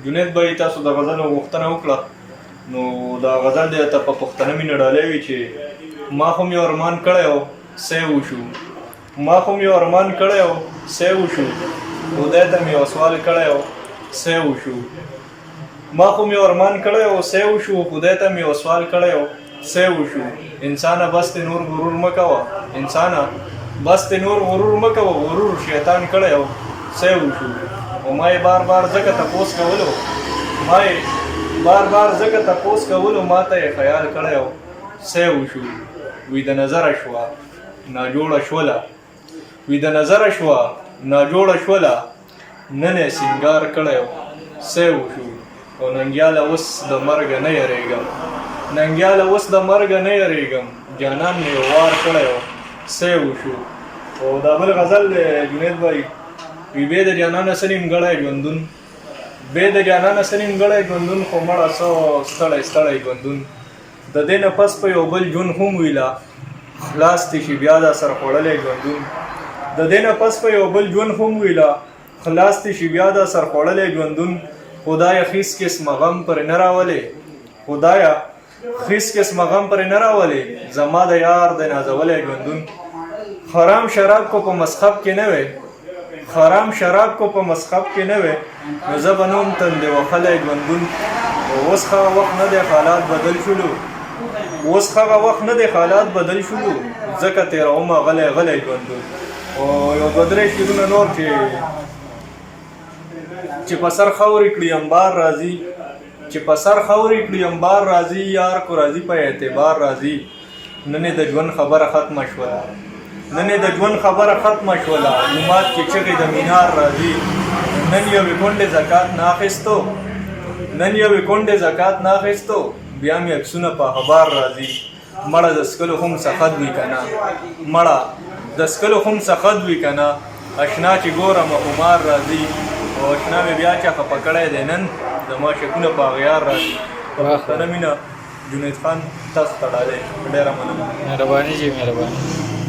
جنید بھائی تاسو د غزل غوښتنه وکړه، نو دا غزل دی ته په پښتنه مینه ډالۍ وي چې ما هم یو ارمان کړی و سی وشو، ما هم یو ارمان کړی و سی وشو، خدای ته مې یو سوال کړی و سی وشو، ما هم یو ارمان کړی و سی وشو، خدای ته مې یو سوال کړی و سی وشو. انسانه بس ته نور غرور مه کوه، انسانه بس ته نور غرور مه کوه، غرور شیطان کړی و سی وشو. او ما یې بار بار ځکه تپوس کولو، ما یې بار بار ځکه تپوس کولو، ما ته یې خیال کړی و سی وشو. وی د نظره شوه ناجوړه شوله، وی د نظره شوه ناجوړه شوله، نن یې سینګار کړی و سی وشو. او ننګیاله اوس د مرګه نه یریږم، ننګیاله اوس د مرګه نه یریږم، جانان مې وار کړی و سی وشو. او دا بل غزل دی جنید بھائی، وی بې د جانانه څه نیمګړی ژوندون، بې د جانانه څه نیمګړی ژوندون، خو مړه څه ستړی ستړی ژوندون. د دې نه پس په یو بل ژوند هم ویله، خلاص دې شي بیا دا سر خوړلی ژوندون. د دې نه پس په یو بل ژوند هم ویله، خلاص دې شي بیا دا سر خوړلی ژوندون. خدایه خیس قسمه غم پرې نه راولې، خدایه خیس قسمه غم پرې نه راولې، زما د یار د نازولی ژوندون. حرام شراب کو په مسخب کې نه وی، حرام شراب کو په مسخب کې نه وی، نو زه به نوم تندې وهلی ژوندون. اوس هغه وخت نه دی حالات بدل شولو، اوس هغه وخت نه دی حالات بدل شولو، ځکه تېرومه غلی غلی ژوندون. او یو دوه درې شعرونه نور چې په سر خاورې کړي انبار راځي، چې په سر خاورې کړي انبار راځي، یار کو راځي په اعتبار راځي. نن د ژوند خبره ختمه شوله، نن د ژوند خبره ختمه شوله، جومات کې چغې د مینار راځي. نن یوې کونډې زکات نه اخیستو، نن یوې کونډې زکات نه اخیستو، بیا مې عکسونه په اخبار راځي. مړه د څکلو هم سخت وي که نه، مړه د څکلو هم سخت وي که نه، اشنا چې ګورم عمار راځي. او اشنا مې بیا چا خفه کړی دی نن، زما شکونه په اغیار راځي. په پښتنه مینه جنید خان تاسو ته ډالۍ، ډېره مننه. مهرباني جی مهرباني.